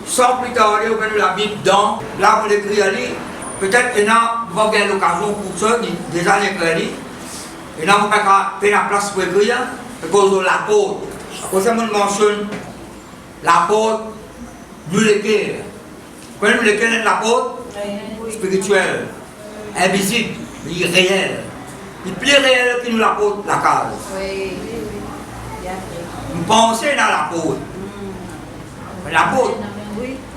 sans plus tarder, on va nous la Bible dans, là on écrit aller, peut-être il y a l'occasion pour ça, des années écrites, il y a pas la place pour écrire, à cause de l'apôtre. À cause de ça, on mentionne l'apôtre, nous l'écrire. Quand nous l'écrire l'apôtre, spirituel, invisible, irréel. Il est plus réel que nous l'apôtre, la case. Nous pensons dans l'apôtre. L'apôtre,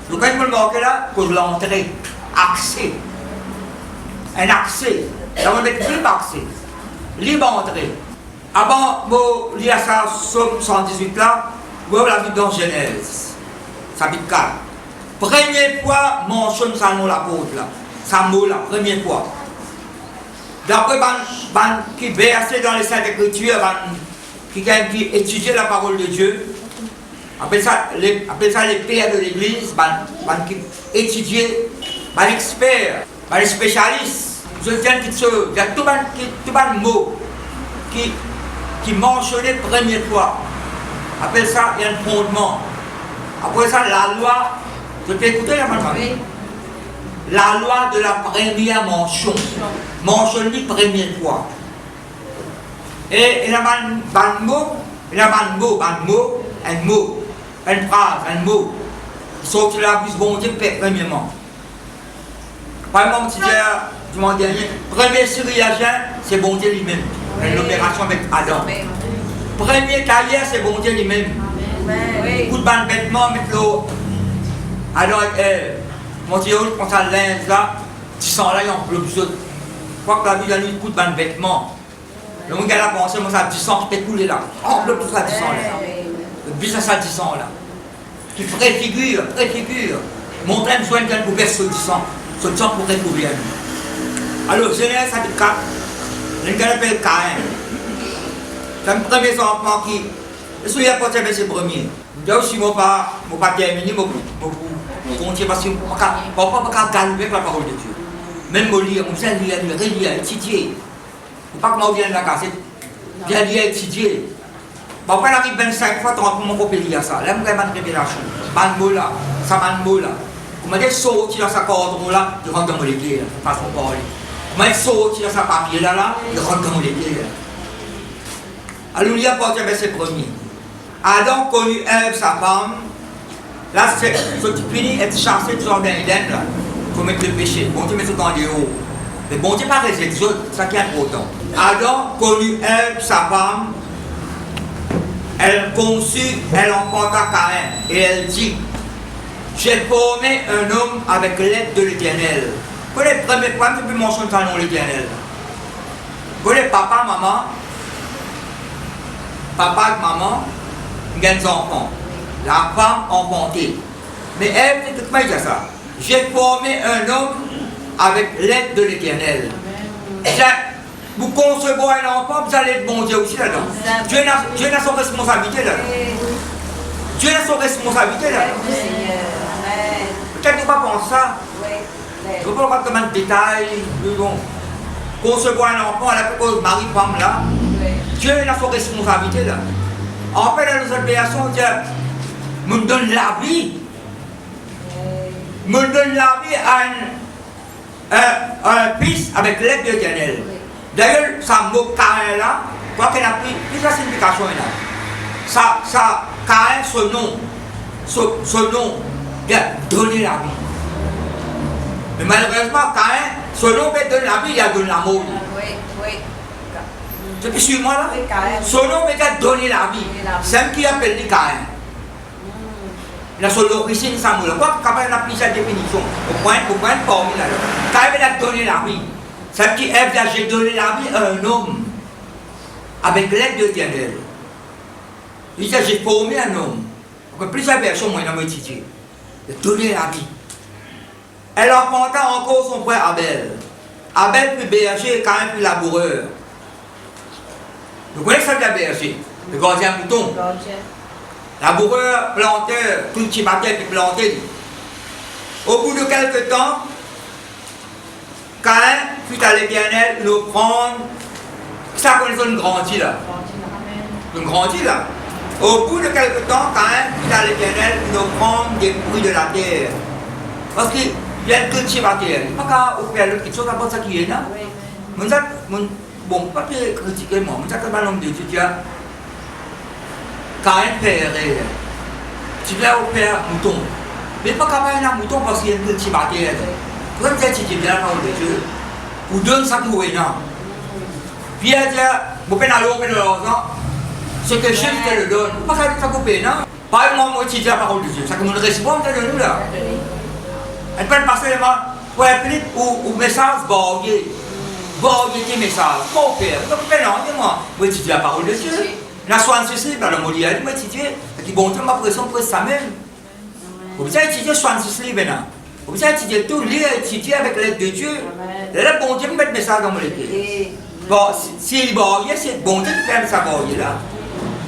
nous quand nous le marquons là, pour l'entrée, accès. Un accès. Là, on met libre accès. Libre entrée. Avant, je lis ça, Somme 118 là, je la vie dans Genèse. Chapitre 4. Première fois, mentionne ça nom l'apôtre là. Ça mot là, première fois. D'après qui versé dans les Saintes Écritures, qui étudie la parole de Dieu, appelle ça les pères de l'Église, qui étudient, les experts, les spécialistes. Je tiens quelque chose, il y a tout le mot qui mentionné première fois. Après ça, il y a un fondement. Après ça, la loi, je peux écouter la main. La loi de la première mention. Mentionnée première fois. Et il y a un mot, une phrase, un mot. Sauf que la plus bon Dieu, premièrement. Par exemple, dimanche dernier, premier syriacien, c'est bon Dieu lui-même. L'opération avec Adam. Premier carrière, c'est bon Dieu lui-même. Coup de ban vêtements, mettre l'eau. Adam et Ève. Mon Dieu, je pense à linge là, tu sens là, il y a un peu de chose. Je crois que la vie a eu coup de ban vêtements. Le monde a pensé, moi ça a du sang qui peut couler là. En plus, tout ça du sang là. Le business a du sang là. Qui préfigure. Montrer une soigne qu'elle pouvait se du sang. Ce sang pourrait couvrir. Alors, Genèse chapitre 4, le gars appelle Caïn. C'est le premier enfant qui. Je suis à porter avec ses premiers. Je dis aussi, je ne vais pas terminer, je compter parce que je ne peux pas galoper la parole de Dieu. Même me lire, je vais lire, étudier. Je ne sais pas comment on vient de la casse. Je vais lire, étudier. Après, il arrive 25 fois, tu vas mon copier lire ça. Là, je vais une révélation. Banmo là, ça banmo là. Comment dire sortir dans sa corde là, il rentre dans mon église, façon de parler. Comment sortir dans sa papier là, il rentre dans mon église. Alors, il y a pas de verset premier. Adam connut Ève, sa femme. Là, c'est fini d'être chassé du jardin d'Éden là, pour mettre le péché. Bon Dieu met tout en dehors. Mais bon Dieu pas réservé, c'est ça qui est important. Adam connut Ève, sa femme. Elle conçut, elle enfanta Caïn. Et elle dit, j'ai formé un homme avec l'aide de l'Éternel. Pour les premiers points, tu peux mentionner ton nom l'Éternel. Pour les papa, maman, papa et maman, ils ont des enfants. La femme enfantée. Mais elle, c'est tout le monde ça. J'ai formé un homme avec l'aide de l'Éternel. Vous concevez un enfant, vous allez être bon Dieu aussi là-dedans. Dieu a son responsabilité là. Dieu a son responsabilité là. Peut-être que vous ne pas penser ça. Je ne veux pas comme un détail. Concevoir un enfant, à la cause mari, femme là. Dieu a son responsabilité là. En fait, dans nos créations, Dieu me donne la vie. Me donne la vie à un fils avec l'aide de l'Éternel. D'ailleurs, ça mot Caïn là, quoi qu'il a pris, plusieurs significations là. Ça, Caïn, ce nom, il a donné la vie. Mais malheureusement, Caïn, ce nom peut donner la vie, il a donné la mort. Oui. Tu peux suivre moi là? Ce nom peut donner la vie. C'est ce qui appelle les Caïn. Il a son origine, ça m'a dit. Quoi qu'il a pris sa définition, au point de formule là. Caïn a donné la vie. C'est qui Ève a j'ai donné la vie à un homme avec l'aide de l'Éternel. Il dit j'ai formé un homme. Plusieurs versions moi dans mon étudié. De donner la vie. Elle enfanta encore son frère Abel. Abel fut berger et Caïn fut laboureur. Vous connaissez ça de la berger? Le gardien mouton. Laboureur, planteur, tout petit matin qui plantait. Au bout de quelques temps, Caïn fut à l'Éternel nous prendre. Ça qu'on grandit là. On grandit là. Au bout de quelque temps, quand même, puis dans l'Éternel, il nous prend des fruits de la terre. Parce qu'il y a une cultivateur. Pas qu'à faire quelque chose à ça qui est là. Bon, pas de critiquer moi, mais ça que l'homme de Dieu, quand un père, tu dois au père mouton. Mais pas qu'à faire un mouton parce qu'il y a une cultivateur. Comme ça, tu bien la parole de Dieu. Ou donne ça pour eux, non. Puis elle dit, vous pouvez aller au père de l'argent. Ce que je te le donne, pas qu'à ça couper, non. Par exemple, moi, tu dis la parole de Dieu. Ça que nous répond de nous là. Elle peut passer pour appeler ou message borgué. Borgué tes messages. Mon père, vous pouvez non, moi. Moi, tu dis la parole de Dieu. La soin ceci, par le mot d'hier, moi, tu dis, qui bon, tu m'as pression pour ça même. Vous pouvez étudier soin ceci maintenant. Vous pouvez étudier tout, lire, étudier avec l'aide de Dieu. Et là, bon Dieu me met le message dans mon équipe. Bon, s'il borgué, c'est bon Dieu qui fait ça borgué là.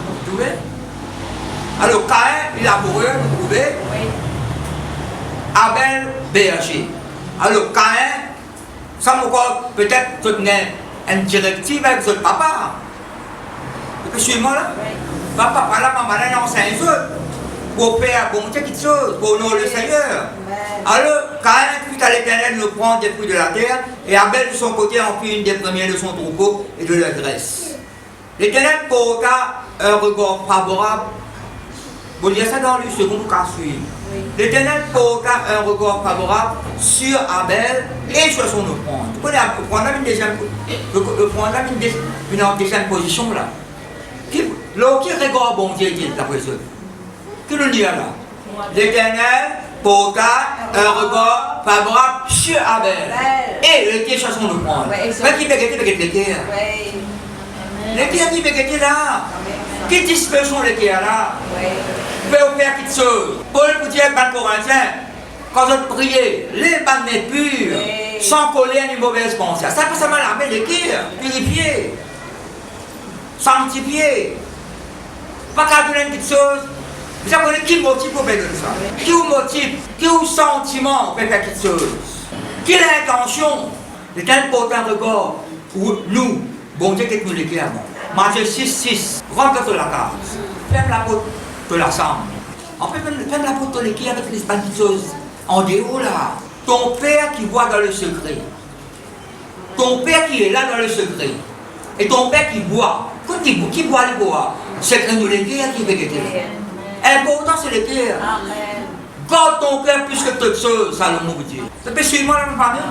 Vous trouvez? Alors, Caïn, il a pour eux, vous trouvez? Abel, berger. Alors, Caïn, ça me croit peut-être donner une directive avec votre papa. Et puis, suis-moi là. Papa, là, maman, là, non, c'est un autre. Pour faire bon Dieu quelque chose, pour honorer le Seigneur. Alors, Caïn, puis à l'Éternel, nous prend des fruits de la terre, et Abel, de son côté, en fit une des premières de son troupeau et de leur graisse. L'Éternel porta un regard favorable. Vous lire ça dans le second cas suivant. L'Éternel porta un regard favorable sur Abel et sur son offrande. Vous pouvez prendre une deuxième position là. Qui regarde bon Dieu dit d'après ça? Qui le dit là? L'Éternel porta un regard favorable sur Abel et le dit sur son offrande. Mais qui veut l'équerre? L'équerre qui veut là? Qui dispersion l'équerre là? Vous pouvez faire quelque chose. Paul vous dire à Corinthiens, quand vous priez, les bandes pures, sans coller à une mauvaise pensée. Ça peut seulement laver l'équerre, purifier, sanctifier. Pas qu'à donner quelque chose. Vous savez qui motive pour faire ça? Qui vous motive? Qui vous sentiment pour faire quelque chose? Qui est l'intention? L'Éternel porte un regard où nous, bon Dieu, qu'est-ce que nous l'équerre? Matthieu 6, rentre sur la case. Ferme la porte de la chambre. En fait, ferme la porte de l'équerre avec les petites choses. En dehors là. Ton père qui voit dans le secret. Ton père qui est là dans le secret. Et ton père qui boit. Qui boit le bois? C'est que nous l'équerre qui fait quelque chose. Important c'est l'équerre. Garde ton cœur plus que toute chose, Salomon vous dit. Ça peut suivre la même famille?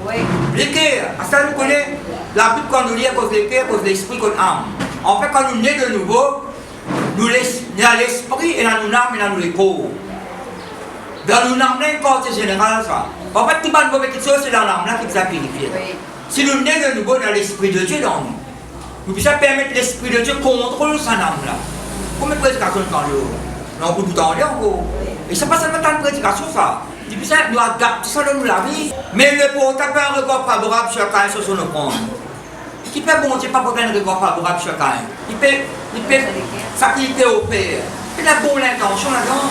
Oui. L'équerre, ça nous connaît la Bible quand nous lit à cause de l'équerre, à cause de l'esprit, cause de l'âme. En fait, quand nous naissons de nouveau, nous avons l'esprit et dans nos âmes et dans nos corps. Dans nos âmes, c'est général ça. En fait, tout le monde quelque chose, c'est dans l'âme là qui nous a purifié. Oui. Si nous naissons de nouveau dans l'esprit de Dieu dans nous, nous pouvons permettre l'esprit de Dieu contrôler sa âme là. Combien de prédications dans le haut? Nous avons beaucoup d'anglais encore. Et c'est pas seulement dans une prédication ça. Depuis ça, nous adaptons ça dans la vie. Mais le porte pas un regard favorable sur Caïn sur son offrande. Qui peut bon Dieu pas porter un regard favorable sur Caïn? Il peut sacrifier au Père. Il a bonne intention là-dedans.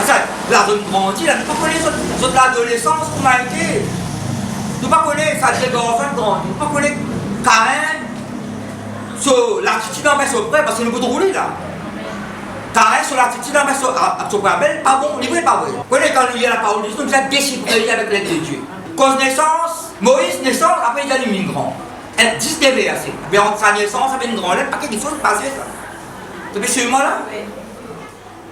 Ça, la zone grandit, là, nous ne connaissons pas l'adolescence qu'on a été. Nous ne connaissons pas ça, enfant grandi. Nous ne connaissons pas Caïn. Sur l'attitude envers son frère, parce que nous pouvons rouler là. Caïn sur l'attitude envers son frère Abel, pas bon, il n'est pas vrai. Vous voyez, quand nous lisons la parole de Dieu, nous avons déchiffré avec l'aide de Dieu. Cause naissance, Moïse naissance, après il y a des migrants. 10 versets. Mais entre sa naissance, avec une grande lettre, pas quelque chose de passé ça. Vous avez suivi moi là?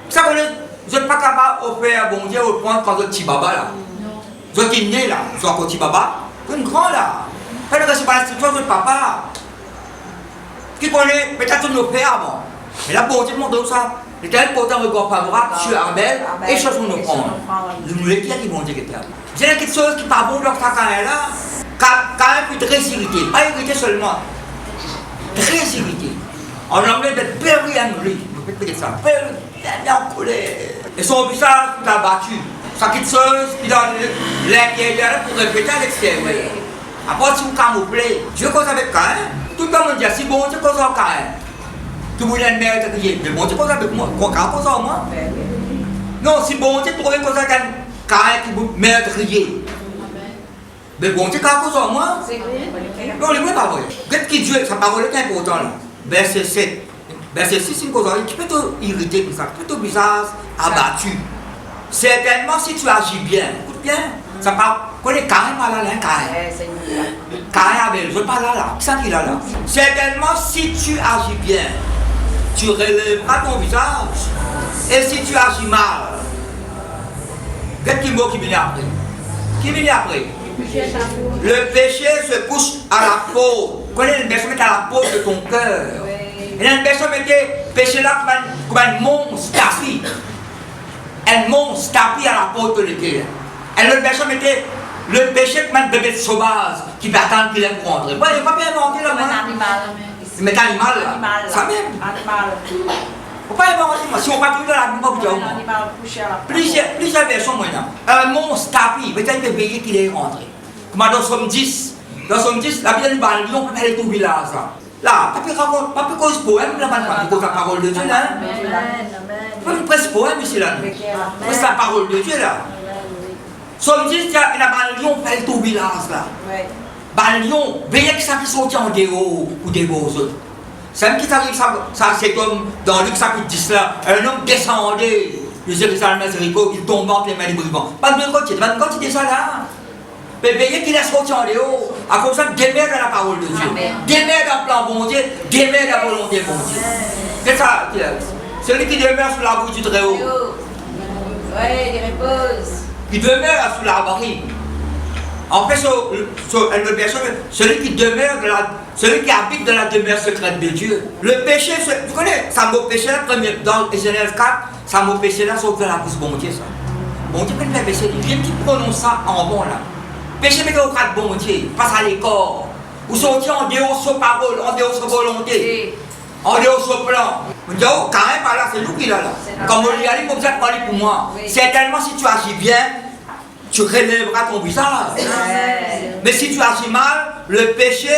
Ça vous n'êtes pas capable de faire bon Dieu au point quand vous êtes petit baba là. Vous êtes né là, vous êtes encore petit baba. Vous êtes une grande là. Faites le pas l'instruction de votre papa. Qui connaît peut-être nos pères avant. Mais là, bon Dieu montre ça. L'Éternel porte un regard favorable sur Abel et sur son offrande. Nous l'éclairons qui vont dire que c'est quelque chose qui n'est pas bon dans sa carrière là. Quand même très irrité. Pas irrité seulement. Très irrité. En anglais, c'est very angry. Vous pouvez dire ça. Very en colère. Et son visage tout abattu. Ça quelque chose qui dans l'intérieur pour répéter à l'extérieur. Après, si vous camouflez, Dieu cause avec Caïn. Tout le monde dit, si bon Dieu cause avec Caïn. Tout le monde a une mère qui dit, mais bon Dieu cause avec moi. Quoi cause avec moi? Non, si bon Dieu trouve cause avec Caïn qui vous mère crier. Mais bon Dieu cause avec moi? Non, il n'est pas vrai. Qu'est-ce que Dieu, sa parole est importante là. Verset 7. Ben c'est si une cause qui peut te irriter comme ça, qui peut te bizarre, abattu. Certainement si tu agis bien, écoute bien, ça parle, connais carrément là, carrément, je parle là, qui ça qui est là? Certainement si tu agis bien, tu relèveras ton visage. Et si tu agis mal, qu'est-ce qui mot qui vient après? Qui vient après? Le péché se couche à la peau. Vous connaissez une personne qui est à la peau de ton cœur. Et une personne qui est péché là comme un monstre tapis. Un monstre tapis à la peau de l'église. Et l'autre personne était le péché comme un bébé sauvage qui va attendre qu'il est pour rentrer. Il ne faut pas bien inventer là. Mais un animal là. Ça même. Il ne faut pas inventer. Si on va tout dans la Bible, plusieurs versions maintenant. Un monstre tapis, peut-être un bébé qui est rentré. Comme dans Somme 10. Dans Somme 10, la Bible dit que l'on peut aller tout village. Là, pas plus cause poème, là, pas cause la parole de Dieu là. Pas plus presque poème ici là. C'est la parole de Dieu là. Somme 10, il y a un lion qui fait tout village là. Un lion, veillez que ça qui sortit en dehors ou des beaux autres. C'est un qui t'arrive, ça c'est comme dans Luc chapitre 10 là, un homme descendait de Jérusalem à Jéricho, il tombe entre les mains des brigands. Pas de côté, c'est ça là. Mais veillez qu'il est sorti en dehors, à cause de ça, demeure dans la parole de Dieu. Demeure dans le plan bon Dieu, demeure dans la volonté bon Dieu. C'est ça, celui qui demeure sous la bouche du Très-Haut. Oui, il repose. Il demeure sous la barrique. En fait, celui qui demeure celui qui habite dans la demeure secrète de Dieu. Le péché, vous connaissez, ça mot péché là, dans Genèse 4, ça mot péché là, sauf dans la bouche bon Dieu ça. Bon Dieu peut faire péché, il vient qui prononce ça en bon là. Péché mais au cadre bon Dieu, passe à l'écart. Vous sortez en dehors de sa parole, en dehors de sa volonté, en dehors de son plan. Vous dites, oh, quand même pas là, c'est nous qui là. Comme on lui a dit, comme ça, pour moi. Certainement, si tu agis bien, tu relèveras ton visage. Mais si tu agis mal, le péché,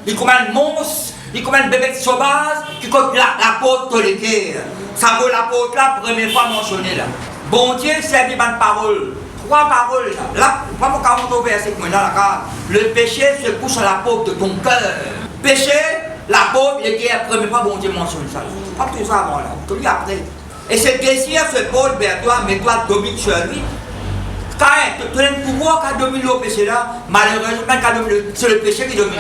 il est comme un monstre, il est comme un bébé sauvage qui compte la porte de l'équerre. Ça vaut la porte là, première fois mentionné là. Bon Dieu, c'est une parole. Trois paroles là. Pas mon 40 au verset que là, le péché se couche à la porte de ton cœur. Péché, la porte, l'équerre, première fois, bon Dieu mentionne ça. Pas tout ça avant là, tout après. Et ce désir se pose vers toi, mais toi domine sur lui. Caïn, tu as le pouvoir qui a dominé le péché là, malheureusement, c'est le péché qui domine.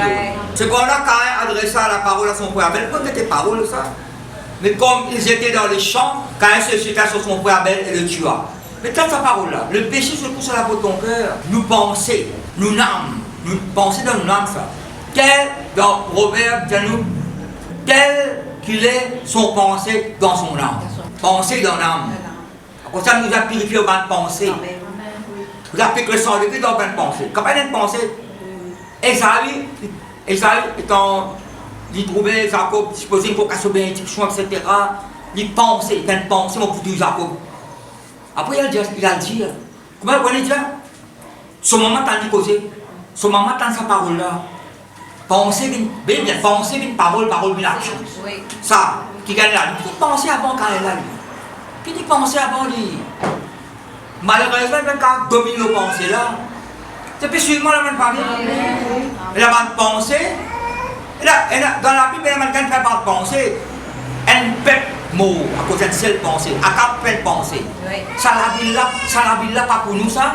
C'est quand là, Caïn adressa la parole à son frère Abel, pourquoi c'était parole ça? Mais comme ils étaient dans les champs, Caïn se jeta sur son frère Abel et le tua. Mais quand sa parole là, le péché se couche à la peau de ton cœur, nous penser, nous âmes, nous penser dans nos âmes ça. Tel, dans Proverbe, dis-nous, tel qu'il est son pensée dans son âme. Pensée dans l'âme. Comme ça, nous a purifié au bain de pensée. Vous avez que le sang de Christ dans une pensée. Quand il y a une pensée, Esaïe étant, il trouvait Jacob, supposé qu'il faut bénédiction, etc. Il pensait, il a une pensée, mon petit Jacob. Après, il a dit, comment vous connaissez dire? Son maman t'a dit causer, son maman t'a sa parole là. Penser, bien, penser une parole, une action. Ça, qui gagne là. Il faut penser avant quand elle a lu. Qui dit penser avant lui? Malheureusement, même quand on domine nos pensées là, c'est plus suivant la même famille. Elle a pas de pensée. Dans la Bible, elle a quelqu'un qui fait pas de pensée. Elle pète mot à cause de cette pensée. À quand fait de pensée. Ça la Bible là, pas pour nous ça.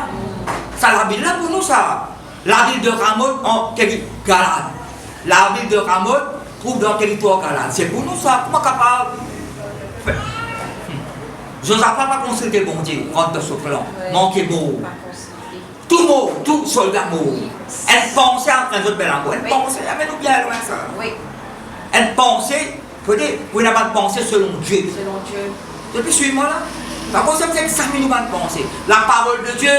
Ça la Bible là pour nous ça. La ville de Ramoth en Galade. La ville de Ramoth trouve dans le territoire Galade. C'est pour nous ça. Comment capable? Josaphat n'a pas consulté bon Dieu, rentre dans ce plan, manqué mot. Tout mot, tout soldat mot. Elle pensait en train de faire l'amour. Elle pensait, mais nous bien loin ça. Elle pensait, vous n'avez pas de pensée selon Dieu. Depuis suivez-moi là. La concept c'est que ça nous va de penser. La parole de Dieu,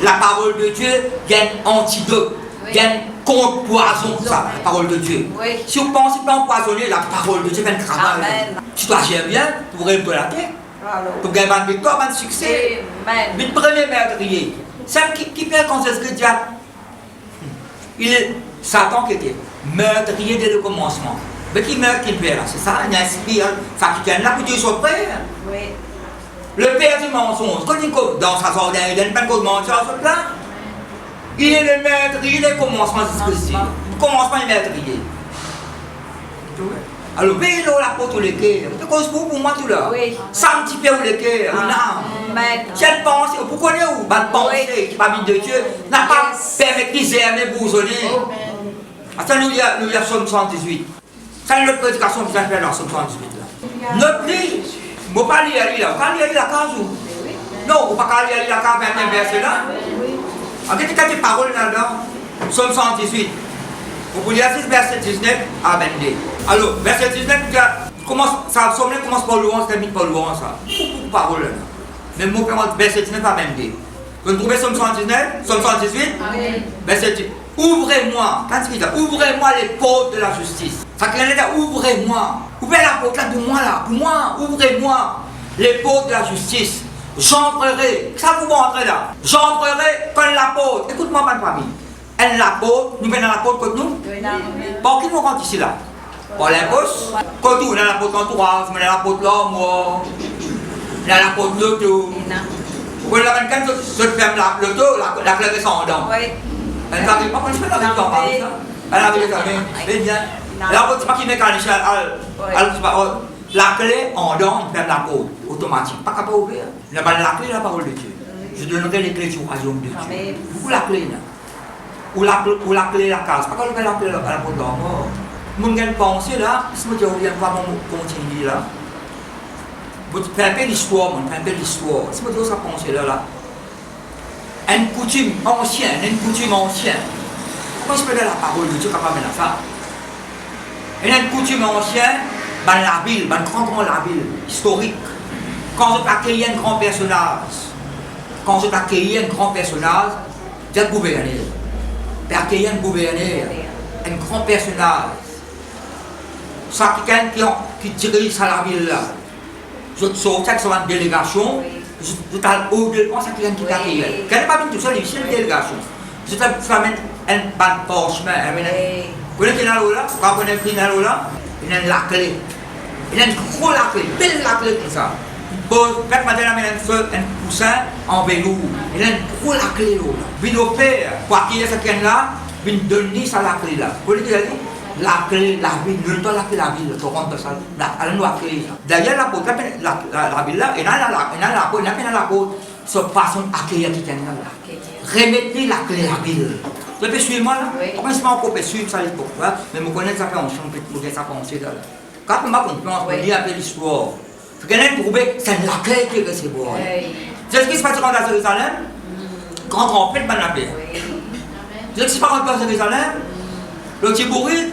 il y a un antidote, il y a un contre-poison, ça, la parole de Dieu. Si vous pensez pas empoisonner, la parole de Dieu va être travail. Si tu agis bien, tu pourrais me la tête. Pour gagner une victoire, un succès. Mais le premier meurtrier, c'est qui fait quand c'est ce que Dieu a. Il est Satan qui était meurtrier dès le commencement. Mais qui meurt, qui perd, c'est ça, il inspire, ça qui gagne là pour Dieu soit prêt. Le père du mensonge, quand il dans sa jardin, il n'a pas de mentir sur ce plan. Il est le meurtrier dès le commencement, c'est ce que c'est. Le commencement est meurtrier. Alors, paye la porte ou les quais. Tu causes pour moi tout là. Oui. Sanctifier ou les quais. Non. Amen. Quelle pensée, pourquoi nous, bonne pensée qui parmi de Dieu, n'a pas permis qu'ils aient bousonner. Attends, nous, il y a Somme 118. Ça, notre prédication, vous avez fait dans Somme 118 là. Notre livre, je ne vais pas lire là. Vous ne lire la case ou? Non, vous ne pouvez pas lire la case 21 verset là. En fait, quand tu paroles là-dedans, Somme 118. Vous pouvez lire verset 19 à 22. Alors, verset 19, ça commence par louange, termine par louange. Beaucoup de paroles là. Mais le mot verset 19 à 22. Vous trouvez Somme 119, Somme 118, verset 19. Ouvrez-moi, quand il dit ouvrez-moi les portes de la justice. Ça veut dire ouvrez-moi. Ouvrez la porte là pour moi, ouvrez-moi les portes de la justice. J'entrerai. Ça vous va entrer là. J'entrerai quand la porte. Écoute-moi, ma famille. Elle la porte, nous venons à la porte contre nous. Par qui nous rentre ici là? Par l'impôt. Quand nous, on a la porte entourage, on a la porte là, moi. On a la porte l'auto. Quand la mannequin se ferme l'auto, la clé est en dedans. Elle n'arrive pas, je peux la mettre en bas. Elle arrive à la bien. La porte, c'est pas qui met quand la clé en dedans, on ferme la porte automatique. Pas capable d'ouvrir. La clé, la parole de Dieu. Je donnerai les clés du royaume de Dieu. Où la clé là? Où la clé la case? Pas quand on met la clé à la porte d'en bas. Mon gars pensé là, si je reviens voir mon continue là. Vous faites un peu l'histoire, mon fait un peu l'histoire. Si je dis ça pensée là. Une coutume ancienne. Comment je peux dire la parole de Dieu capable de ça? Une coutume ancienne, dans la ville, dans la ville, historique. Quand je accueillis un grand personnage, j'ai un gouverneur. J'ai accueilli un gouverneur, un grand personnage. Ça, quelqu'un qui dirige à la ville là. Je sors sur une délégation, je t'ai au-delà, c'est quelqu'un qui t'a accueilli. Quand n'est pas venu tout seul, il y a une délégation. Je t'ai un ban parchemin. Vous connaissez qui est là? Quand vous connaissez qui est là? Il y a la clé. Il y a une grosse belle la clé comme ça. Quand madame amène un poussin en velours, il y a une grosse clé là. Vine au père, pour qu'il y ait ce qu'il y a là, vine donner ça la clé là. Vous connaissez qui est là? La clé, la ville, nous donne la clé, la ville, tu rentres dans ça, elle nous a créé. D'ailleurs, la porte, la ville là, et là, la porte, se façon d'accueillir qui tient là. Remettez la clé à la ville. Vous pouvez suivre moi là? Comment est-ce qu'on peut suivre ça à l'époque? Mais je connais ça fait un champ, je connais ça pensée là. Quand on m'a compris, on se dit un peu l'histoire. Ce qu'on a trouvé, c'est la clé qui est recevoir. C'est ce qui se passe quand on est à Jérusalem? Quand on fait le banapé. C'est ce qui se passe quand on est à Jérusalem? Le Tibourite,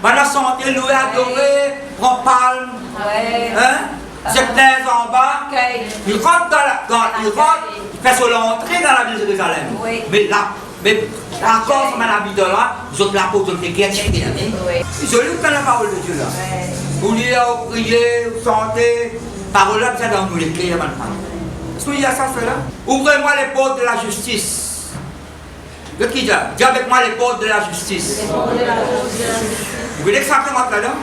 va la santé, louer, adorer, prend palme, se plaise en bas. Il rentre il fait son entrée dans la ville de Jérusalem. Mais la cause de la vie de là, vous autres la pose de guerre. Ils ont lu dans la parole de Dieu là. Vous lisez, vous priez, vous chantez, parole là, ça dans nous les clés maintenant. Est-ce qu'il y a ça, cela? Ouvrez-moi les portes de la justice. Le qui dit, dis avec moi les portes de la justice. Vous voulez que ça commence là-dedans?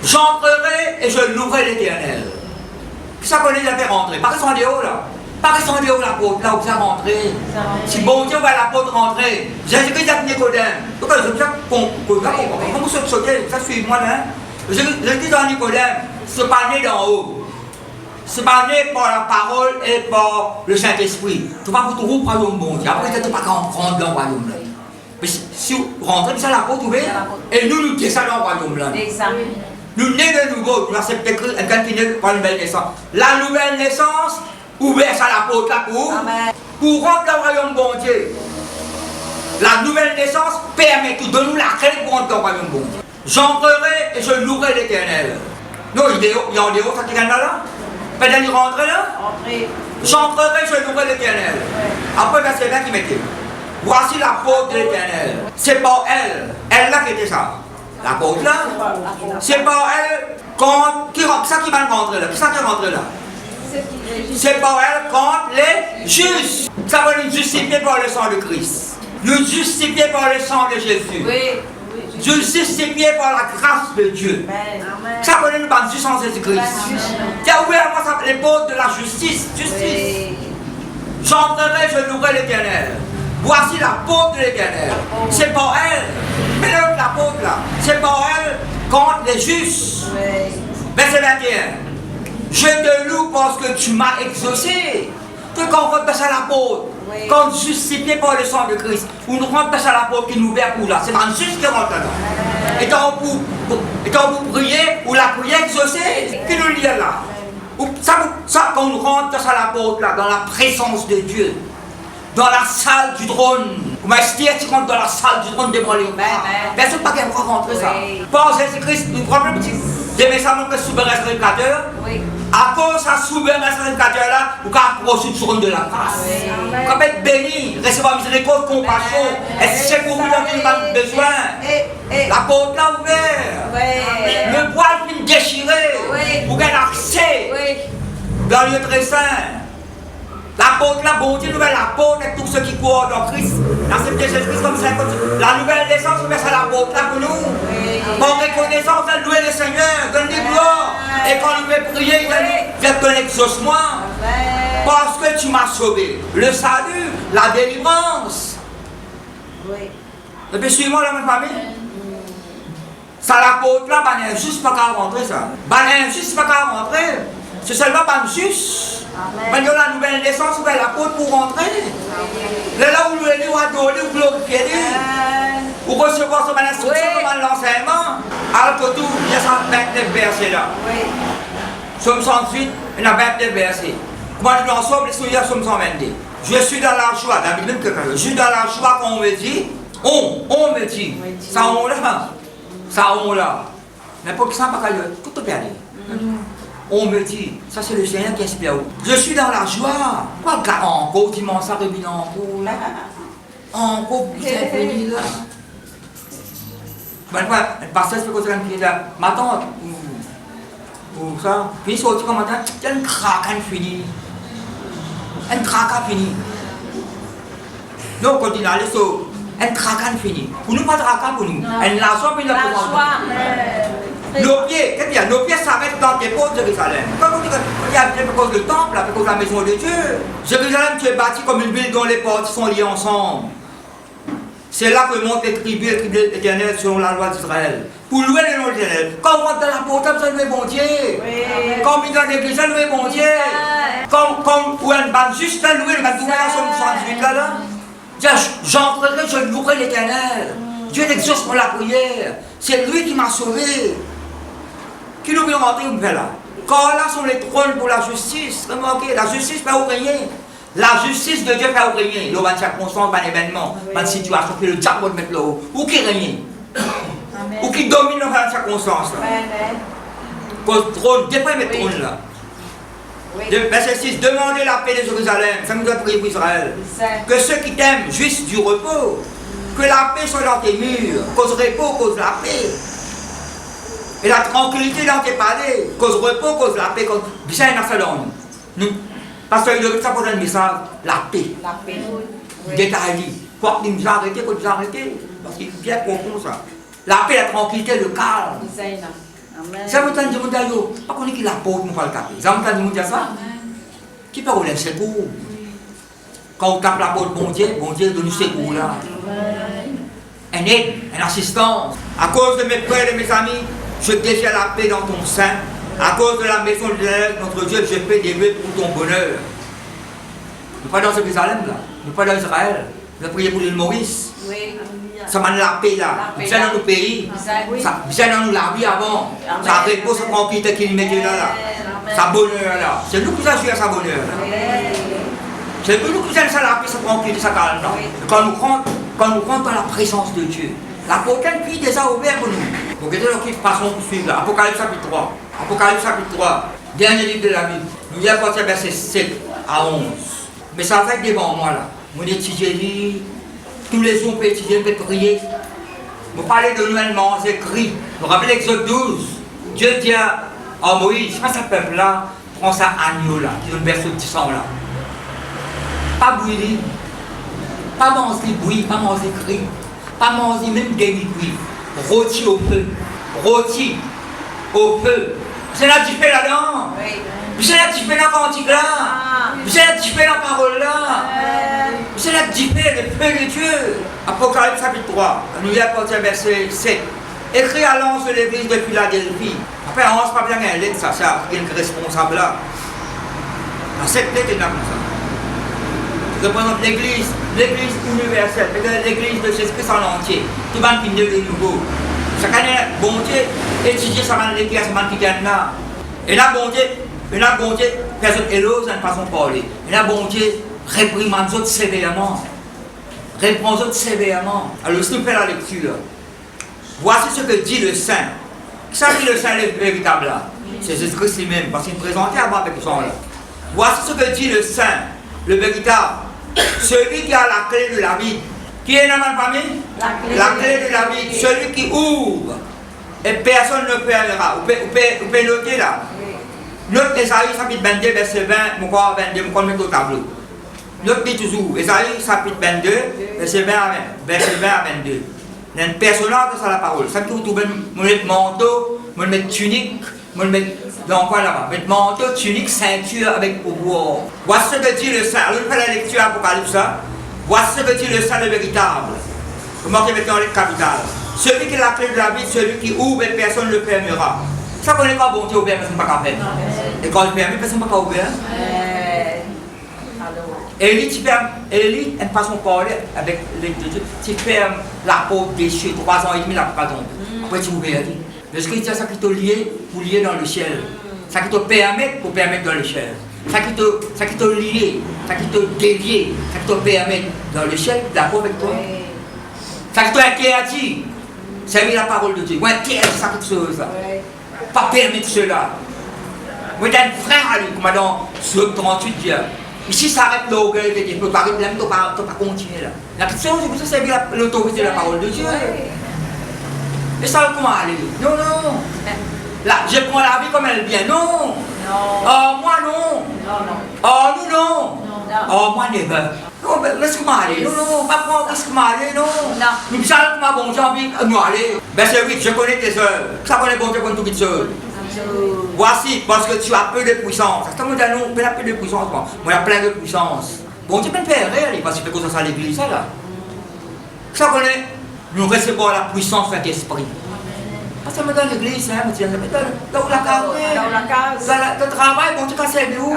J'entrerai et je louerai l'Éternel. Qui ça connaît la faire rentrer? Pas qu'ils sont en dehors là. Pas qu'ils sont en dehors la porte là où ça rentrer. Si bon Dieu va la porte rentrer. Jésus-Christ a Nicodème. Donc je veux comment vous sautez, ça suit-moi là. Jésus-Christ dans Nicodème, se parler d'en haut. Se parler par la parole et par le Saint-Esprit. Tu vas vous trouver au royaume bon Dieu. Après, tu ne vas pas rentrer dans le royaume là. Mais si vous rentrez, ça la porte ouverte. Et nous descendons dans le royaume là. Nous nés de nouveau, nous acceptons quelqu'un qui naît par une nouvelle naissance. La nouvelle naissance, ouvert ça la porte là pour rentrer dans le royaume bon Dieu. La nouvelle naissance permet tout. Donne-nous la clé pour rentrer dans le royaume bon Dieu. J'entrerai et je louerai l'Éternel. Non, il y a en dehors, ça qui gagne là? Peut-être qu'il rentre là? J'entrerai, je louerai l'Éternel. Après, verset 20 qui mettait. Voici la porte de l'Éternel. C'est pas elle là qui était ça. La porte là, c'est pas elle qui rentre. Ça qui va rentrer là. Qui ça qui rentre là? C'est pas elle contre les justes. Ça va nous justifier par le sang de Christ. Nous justifier par le sang de Jésus. Justifié par la grâce de Dieu. Ça connaît nous par justice en Jésus-Christ. Tu as ouvert moi les portes de la justice. J'entrerai, je louerai l'Éternel. Voici la porte de l'Éternel. C'est pas elle. Mais l'apôtre là, c'est pas elle contre les justes. Oui. Verset 21. Je te loue parce que tu m'as exaucé. Que quand on rentre à l'apôtre, Oui. quand justifié par le sang de Christ, ou nous rentre à l'apôtre qui nous ouvre pour là, c'est pas juste qui rentre là. Étant pour prier, ou la prière exaucée, qui nous lie là. Ça, quand on rentre à l'apôtre là, dans la présence de Dieu, dans la salle du trône. Vous m'expliquez, tu rentres dans la salle du trône devant les mais c'est pas qu'elle va rentrer ça. Oui. Par Jésus-Christ, nous prenons le petit. Des messages que souverain sacrificateur. Oui. À cause de ce souverain sacrificateur là, vous pouvez approcher du trône de la grâce. Vous pouvez être béni, recevoir miséricorde, compassion. Est-ce que c'est pour vous dont il a besoin? La porte là ouverte. Le voile qui déchiré. Vous avez accès dans le lieu très saint. L'apôtre, la bonté, nouvelle apôtre, et tous ceux qui croient dans Christ, l'accepter Jésus-Christ comme ça, la nouvelle naissance, c'est ça l'apôtre là pour nous. En reconnaissance, de louer le Seigneur, donner gloire. Et quand nous veut prier, il donne exaucement. Parce que tu m'as sauvé. Le salut, la délivrance. Et puis suivez-moi la même famille. Ça l'apôtre là, il n'est juste pas qu'à rentrer ça. Il n'est juste pas qu'à rentrer. C'est seulement pas juste. Maintenant, la nouvelle naissance, vous avez l'apôtre pour rentrer. Là où vous allez vous adorer, vous glorifier, vous recevoir son instruction, son l'enseignement. Alors que tout, il y a 29 versets là. Somme 108, il y a 29 versets. Comment nous ensemble, les souillères, Somme 122. Je suis dans la joie, la Bible que je suis dans la joie quand on me dit, on me dit, ça on là. Mais pour que ça ne pas tout est bien. On me dit, ça c'est le Seigneur qui inspire. Je suis dans la joie. Quoi, encore, tu m'en sors de bien encore là. Encore, c'est fini là. Je ne sais pas, le pasteur fait quoi ça qui est là. Ma tante, ou ça. Puis il sortit comme matin, il y a une craque fini. Une craque fini. Donc, quand il allait sur, une craque fini. Pour nous, pas de craque pour nous. Elle l'a sorti, puis il l'a nos pieds, qu'est-ce qu'il y a? Nos pieds s'arrêtent dans tes portes de Jérusalem. Quand on dit qu'il y a à cause du temple, à cause de la maison de Dieu. Jérusalem, tu es bâti comme une ville dont les portes sont liées ensemble. C'est là que montent les tribus éternelles selon la loi d'Israël. Pour louer le nom de l'Éternel. Quand on rentre dans la porte, ça louer bon Dieu. Quand on vient dans l'église, ça louer bon Dieu. Quand pour un ban juste, ça louer le matin, Somme 118 là. J'entrerai, je louerai l'Éternel. Dieu n'exauce pour la prière. C'est lui qui m'a sauvé. Qui nous veut rentrer où là? Quand là sont les trônes pour la justice, remarquez, la justice fait au régner. La justice de Dieu fait au régner. Là, il y a circonstance, un événement, une situation que le diable va mettre là-haut. Ou qui règne? Ou qui domine dans la circonstance là? Le trône, depuis le trône là. Verset 6, demandez la paix de Jérusalem. Ça nous doit prier pour Israël. Que ceux qui t'aiment jouissent du repos. Que la paix soit dans tes murs. Cause repos, cause la paix. Et la tranquillité dans tes palais, cause repos, cause la paix, cause bien dans ce long. Nous, parce que le ça pose un message, la paix. La paix. Détaillé. Quoi qu'il nous arrêter, qu'il nous arrêter. Parce qu'il bien comprendre ça. La paix, la tranquillité, le calme. Ça vous tente de vous dire, pas qu'on est qui la porte, nous va le taper. Ça vous tente de vous dire ça? Qui peut vous laisser secours? Quand on tape la porte, bon Dieu donne nous secours là. Un aide, une assistance. À cause de mes frères et de mes amis, je désire la paix dans ton sein. À cause de la maison de l'Éternel, notre Dieu, je fais des vœux pour ton bonheur. Nous pas dans Jérusalem là, nous pas dans Israël. Nous prions pour l'île Maurice. Oui. Ça m'a la paix là. Bien dans nos pays. Ça bien dans la vie avant. Ça repose, ça tranquillité qu'il met là. Sa bonheur là. C'est nous qui assurons sa bonheur là. C'est nous qui assurons la paix, sa tranquillité, sa calme là. Quand nous rentrons dans la présence de Dieu. La portail puis déjà ouvert pour nous. Donc, nous passons pour suivre là. Apocalypse chapitre 3. Apocalypse chapitre 3. Dernier livre de la Bible. Nous y avons verset 7 à 11. Mais ça va être devant moi là. Mon étudier, tous les jours, on peut étudier, on peut prier. Vous parlez de nouvellement, c'est écrit. Vous vous rappelez Exode 12. Dieu dit à Moïse, pas ce peuple là, prends ça agneau là, qui donne verset 10 là. Pas bouillir, pas manger bruit, pas manger cri, pas manger même des bruits. Rôti au feu, rôti au feu. C'est là que tu fais là-dedans. C'est là que tu fais la cantique là. C'est là que tu fais la parole là. C'est là que diffère le feu de Dieu. Apocalypse chapitre 3, nous y apportons verset 7. Écrit à l'ange de l'église de Philadelphie. Après, on ne pas bien un lettre, ça, il y a un responsable là. Dans cette lettre, il y a comme ça. Représente l'église universelle, l'église de Jésus-Christ en entier. Tout le monde qui est de nouveau. Chaque année, bon Dieu, étudier ça va l'église, ça va qui gagne là. Et là, bon Dieu, personne élose d'une façon de parler. Et là, bon Dieu, réprimande les autres sévèrement. Reprend les autres sévèrement. Alors, si nous faisons la lecture, voici ce que dit le Saint. Ça dit le Saint, le véritable là. C'est Jésus-Christ lui-même, parce qu'il présentait avant avec son là. Voici ce que dit le Saint, le véritable. Celui qui a la clé de la vie. Qui est dans ma famille? La clé de la vie. Celui qui ouvre. Et personne ne fermera. Vous pouvez noter là. Note Esaïe chapitre 22, verset 20, mon corps 22, mon corps met au tableau. Note toujours. Esaïe chapitre 22, verset 20 à 22. Il y a un personnage dans la parole. Ça, vous trouvez, vous mettez manteau, vous mettez tunique, vous mettez dans quoi là-bas? Vous mettez manteau, tunique, ceinture avec pouvoir. Voici ce que dit le Saint. Alors, je fais la lecture Apocalypse. Voici ce que dit le Saint, le véritable. Vous marquez maintenant les capitales. Celui qui a la clé de la vie, celui qui ouvre et personne ne le fermera. Ça connaît pas bon Dieu ouvert, personne ne peut pas faire. Et quand il permet, personne ne peut pas ouvrir. Élie, tu fermes, Élie, une façon de parler avec les deux, tu fermes la porte des cieux, 3 ans et demi, la pas tombe. Après tu ouvres. Parce que c'est ça qui t'a lié pour lier dans le ciel. Ça qui te permet pour permettre dans le ciel. Ça qui te lié, ça qui te délié, ça qui te permet dans le ciel, d'accord avec toi. Ça qui t'a interdit, c'est la parole de Dieu. Ou interdit ça quelque chose. Pas permettre cela. Moi j'ai un frère à lui, comme dans Psaume 38 dit. Ici, ça arrête l'orgueil de Dieu. Tu ne peux pas continuer là. La question, c'est servir l'autorité de la parole de Dieu. Et ça, comment aller? Non, non. Là, je prends la vie comme elle vient. Non. Oh, moi, non. Oh, nous, non. Oh, moi, never. Non, laisse-moi aller. Non, non, pas prendre, laisse-moi aller, non. Nous savons comment bon Dieu a envie de nous aller. Ben, c'est oui, je connais tes œuvres. Ça connaît bon Dieu comme tout seul. Voici, parce que tu as peu de puissance. C'est comme non, tu as peu de puissance. Moi, il y a plein de puissance. Bon, tu peux me faire rire, parce que c'est ça l'église, ça là. Ça connaît, nous recevons la puissance de l'esprit. Parce que dans l'église, hein, dans la case. Dans le travail, bon, tu peux servir où?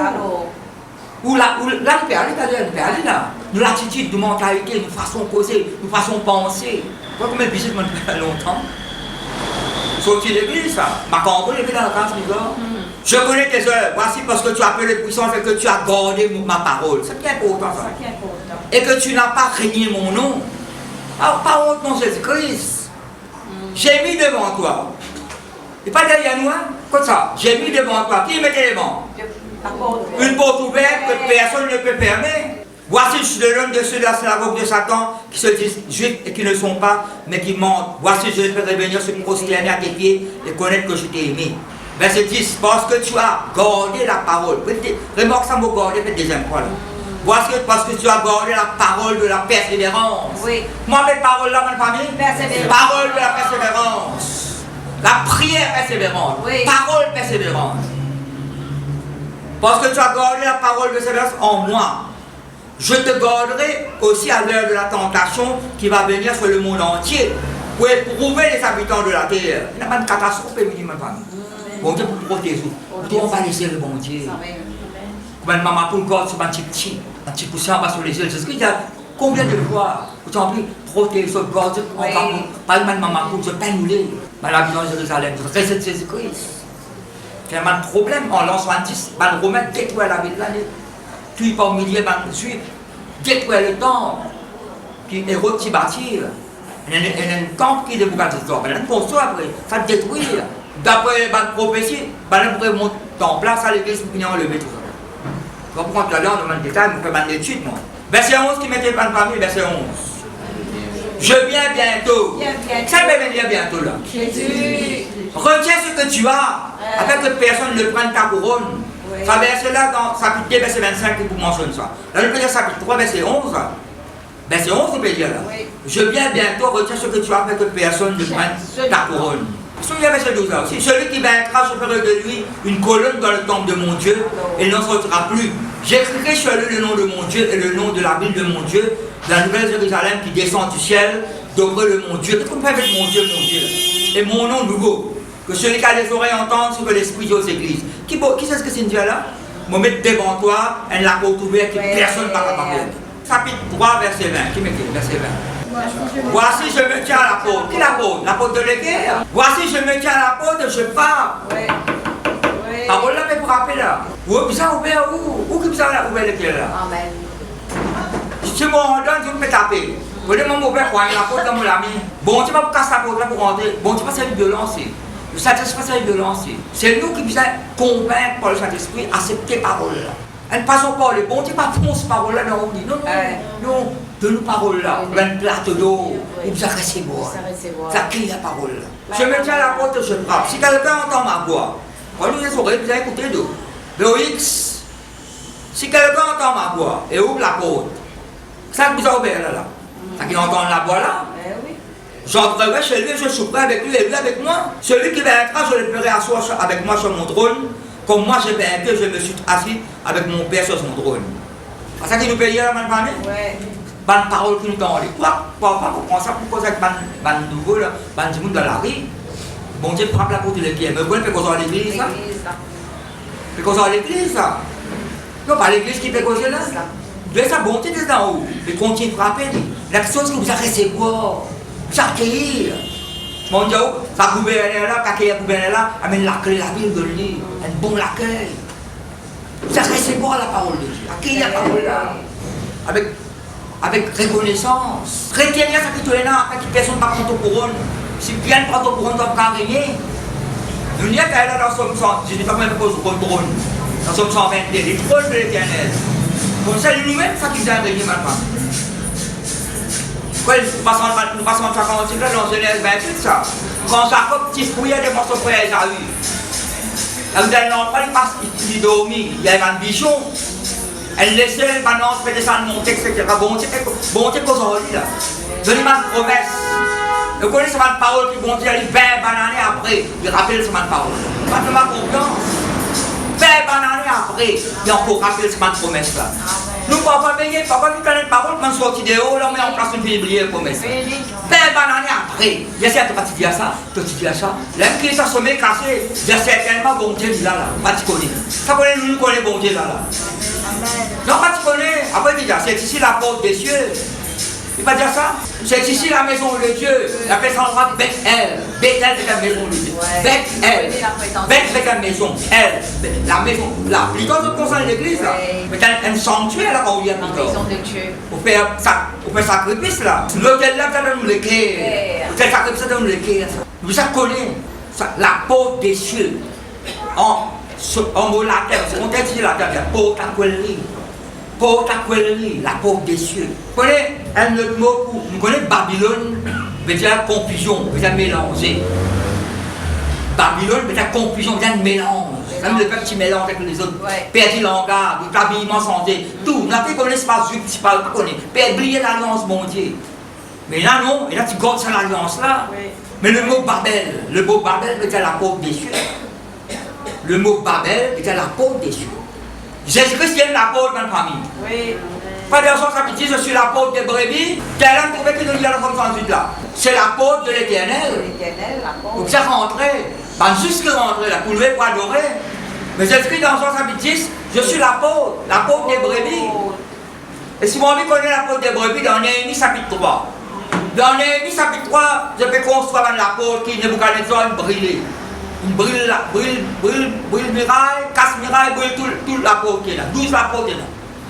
Ou là, il peut aller là. Nous, l'attitude, nous, mentalité, nous façon causer, nous façon penser. Pourquoi comme visite depuis longtemps? Sorti l'église, ça. Ma cambo, l'église dans la case, je connais tes œuvres. Voici parce que tu as peu de puissance et que tu as gardé ma parole. C'est qui est important, ça. Et que tu n'as pas régné mon nom. Alors, pas honte, non, Jésus-Christ. J'ai mis devant toi. Et pas derrière nous, hein? Comme ça. J'ai mis devant toi. Qui mettait devant? Une porte ouverte que personne ne peut fermer. Voici, je suis le nom de ceux de la synagogue de Satan qui se disent juifs et qui ne sont pas, mais qui mentent. Voici, je vais revenir se prosterner à tes pieds et connaître que je t'ai aimé. Verset 10, parce que tu as gardé la parole. Remarque ça, mot garder, faites deuxième fois là. Voici, parce que tu as gardé la parole de la persévérance. Oui. Moi, mes paroles là, ma famille, parole de la persévérance. La prière persévérante. Oui. Parole persévérante. Parce que tu as gardé la parole de persévérance en moi. Je te garderai aussi à l'heure de la tentation qui va venir sur le monde entier pour éprouver les habitants de la terre. Il n'y a pas de catastrophe, ma famille. Bon Dieu pour protéger. On va laisser le bon Dieu. Comme une maman pour le corps sur un petit poussin en bas sur les yeux. C'est ce qu'il y a combien de fois vous avez protéger ce corps, pas une maman pour se pénuler. La vie dans Jérusalem, je reste Jésus-Christ. Il y a un problème en lançant un 10, les Romains détruisent la ville de l'année. Puis par milliers de juifs, détruire le temple, puis Hérode qui bâtit. Il y a un temple qui est de Bougatisor, il y a un construit après, ça détruit. D'après la prophétie, il pourrait monter le temple là, ça l'église pour finir enlever tout ça. Je vais prendre la langue dans le détail, mais je peux m'en suite, moi. Verset 11 qui mettait pas de famille, verset 11. Je viens bientôt. Ça peut venir bientôt là. Retiens ce que tu as, afin que personne ne prenne ta couronne. Ça verset là dans chapitre 2, verset 25 qui vous mentionne ça. Là, je peux dire chapitre 3, verset 11. Verset 11, on peut dire là. Oui. Je viens bientôt, retiens ce que tu as, afin que personne ne prenne ta couronne. Souviens verset 12 là aussi. Celui qui vaincra, je ferai de lui une colonne dans le temple de mon Dieu, et il n'en sortira plus. J'écrirai sur eux le nom de mon Dieu et le nom de la ville de mon Dieu, de la nouvelle Jérusalem qui descend du ciel, d'auprès de mon Dieu. Qu'est-ce qu'on fait avec mon Dieu là? Et mon nom nouveau. Que celui qui a les oreilles entende ce que l'Esprit dit aux églises. Qui c'est ce que signifie là? Je vais mettre devant toi un lapot ouvert que personne ne va parler. Chapitre 3, verset 20. Qui m'écrit? Verset 20. Voici, je me tiens à l'apôtre. Qui l'apôtre? L'apôtre de l'Église. Voici, je me tiens à l'apôtre, je parle. Parole là, mais pour rappeler là. Où ça ouvert où? Où que ça a ouvert l'église là? Amen. Si je me donne, je me fais taper. Vous voyez, mon mauvais croyant, l'apôtre dans mon ami. Bon, tu vas pas casser l'apôtre là pour rentrer. Bon, tu vas faire une violence. Le Saint-Esprit fait une violence. C'est nous qui nous convaincre par le Saint-Esprit accepter parole là. Elle ne passe pas les bons, tu pas fonce parole là, non, non, non, de nous parole là, un plateau d'eau, et vous arrêtez boire. Ça crie la parole là. Je me tiens à la porte, je frappe. Si quelqu'un entend ma voix, moi nous les oreilles, vous allez écouter d'eau. Le X, si quelqu'un entend ma voix et ouvre la porte, ça que vous a ouvert là, ça qui entend la voix là. J'entrerai chez lui, je souperai avec lui et lui avec moi. Celui qui vaincra, je le ferai asseoir avec moi sur mon trône. Comme moi j'ai vaincu, je me suis assis avec mon Père sur son trône. C'est ça qui nous paye là, ma famille? Oui. Bonne parole qui nous donne. Quoi? Pourquoi ça? Pourquoi ça? Bonne nouveau là, bonne du monde dans la rue. Bon Dieu frappe la porte de l'église. Mais vous fait causer à l'église ça? Fait causer à l'église ça? Non, pas l'église qui fait causer là. Vous avez sa bonté d'en haut. Mais continue de frapper. La chose que vous avez recevoir. Vous accueillir. Mon Dieu, ça gouverne là, l'accueil gouverne là, amène l'accueil, la Bible de lui, un bon accueil. Ça recevoir la parole de Dieu, accueillir la parole là, avec reconnaissance. Chrétien, ça qui te là, après que personne ne va prendre ton couronne. Si bien prend ton couronne, tu vas régner. Nous n'y a qu'à là dans Somme 100, je ne dis pas même pas sur le couronne, dans Somme 121, les trônes de l'Éternel. Comme ça, nous-mêmes, ça qui vient régner maintenant. Nous passons en 56 là, dans Genèse 28, ça. Quand Jacob petit fouillait devant son frère Esaü. Là où elle n'entre pas, il passe, il dormit, il y avait un bichon. Elle laissait maintenant se faire descendre, monter, etc. Bon Dieu, qu'aujourd'hui là. Donnez-moi une promesse. Vous connaissez ma parole qui bon Dieu, il 20 années après, il rappelle sur ma parole. Pas de ma confiance. 20 années après, il encore rappelle sur ma promesse là. Nous ne pouvons pas veiller, papa nous donne une parole, quand on sortit de haut, là on met en place une Bible pour mettre ça. 20 années après, il y a pas dit à ça, tu dis à ça. L'homme qui est assommé, cassé, il y a certainement bon Dieu là, pas tu connais. Ça connaît, nous connaissons bon Dieu là. Non, pas tu connais, après il dit, c'est ici la porte des cieux. Il va dire ça. C'est ici la maison de Dieu. Il appelle ça endroit Bethel. Bethel c'est la maison de Dieu. Bethel. Bethel c'est la maison. Elle. La maison. Là. Plutôt que concerne l'église là. Mais un sanctuaire là quand on y a plutôt. La maison de Dieu. Pour faire sacrifice là. L'hôtel là, ça donne nous les clés. L'hôtel sacrifice, ça donne nous les clés. Vous ça connaît. La porte des cieux. En mot latin. On t'a dit la terre. Porte à quelli. Porte à quelli. La porte des cieux. Vous connaissez un autre mot, vous connaissez Babylone, veut dire confusion, veut dire mélanger. Babylone veut dire confusion, veut dire mélange. Même le peuple qui mélange avec les autres, perdu le langage, l'habillement santé, tout. Nous n'avons pas l'espace juif, tu parles pas connaître. Oublier l'alliance, mon Dieu. Mais là, non, et là, tu gardes cette alliance-là. Mais le mot Babel veut dire la porte des cieux. Le mot Babel veut dire la porte des cieux. Jésus-Christ est la porte de ma famille. Oui. Pas de raison, ça me dit, je suis la porte des brebis. Quel homme trouvait que nous y allons comme ça ensuite là? C'est la porte de l'Éternel. Donc ça rentrait. Ben, juste rentrer là, pour lever, pour adorer. Mais j'écris dans Jean chapitre 10, je suis la porte des brebis. Et si vous avez connu la porte des brebis, dans Néhémie chapitre 3. Dans Néhémie chapitre 3, je peux construire la porte qui Nebuchadnezzar brûlée. Il brûle muraille, casse muraille, brûle toute la porte qui est là. 12 la porte est là.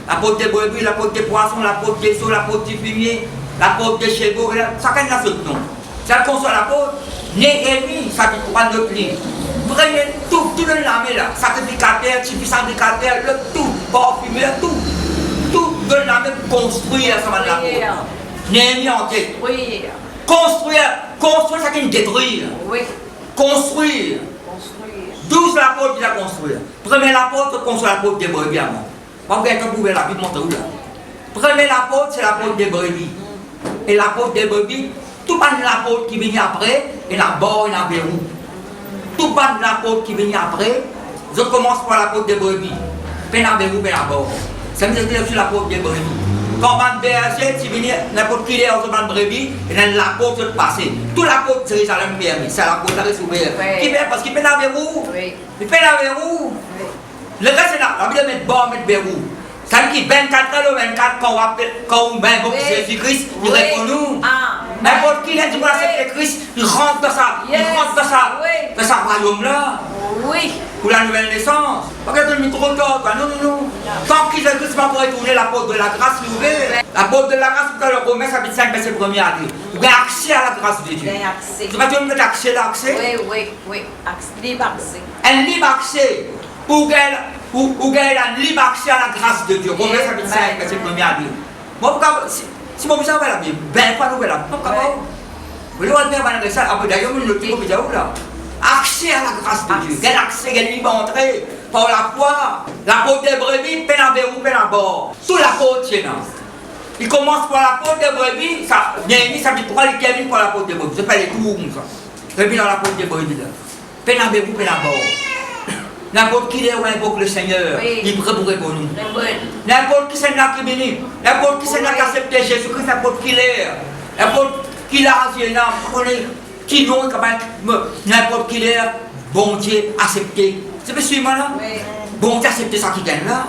La porte des brebis, la porte des poissons, la porte des eaux, la porte du fumier, la porte des chevaux, chacun a ce nom. C'est la construit la porte. Néhémie, ça dit 3 notre livre. Prenez tout le l'armée là, sacrificateur, sacrificateur, le tout, parfumé, tout de l'armée pour construire ça va de la porte. Néhémie en tête. Construire ça qui nous détruit. Oui. Construire. 12 la porte qu'il a construire. Prenez la porte, construire la porte des brebis avant. Pas que vous pouvez la vie monter où là. Prenez la porte, c'est la porte des brebis. Et la porte des brebis, tout pas de la porte qui vient après, et la bord et la verrou. Tout pas de la porte qui vient après, je commence par la porte des brebis. Pénabérou, pénabord. Ça veut dire sur la porte des brebis. Quand on va berger, tu viens n'importe qui est en train de brebis, et dans la porte de passer. Toute la porte de Jérusalem permis. C'est la porte qui est ouverte. Qui fait parce qu'il pénabérou. Il pénabérou. Le reste, c'est là. La Bible met bord, met verrou. Ça veut dire 24 heures, 24, quand on met Jésus-Christ, il répond nous. N'importe qui est, tu vois, c'est Christ, il rentre dans ça. Il rentre dans ça royaume-là. Oui. Pour la nouvelle naissance. Parce que c'est trop tard. Non. Tant qu'il Christ va pour retourner la porte de la grâce, vous voulez. La porte de la grâce, vous avez le commerce, chapitre 5, verset 1er à dire. Vous avez accès à la grâce de Dieu. Tu vas dire que accès l'accès? Oui. Libre accès. Un libre accès. Pour qu'elle ait un libre accès à la grâce de Dieu. Romains chapitre 5, verset 1er à dire. Moi, si mon besoin va la Bible, ben pas nous la Bible. Vous voulez voir ça? D'ailleurs, nous le disons là. Accès à la grâce de Dieu. Quel accès, quel libre entrée par la foi. La porte des brebis, pénabérou, pénabord. Tout la porte, c'est là. Il commence par la porte des brebis, ça vient ici, ça dit 3, il termine par la porte des brebis. Je fais les tours comme ça. Et puis dans la porte des brebis là. Pénabérou, pénabord. N'importe qui est où invoque le Seigneur, il est prêt pour répondre. N'importe qui c'est là qui bénit, n'importe qui c'est là qui accepte Jésus-Christ, n'importe qui l'est, n'importe qui l'a rasé, qui non, n'importe qui l'est, bon Dieu accepté. C'est pas suivant là? Bon Dieu accepté ça qui gagne là.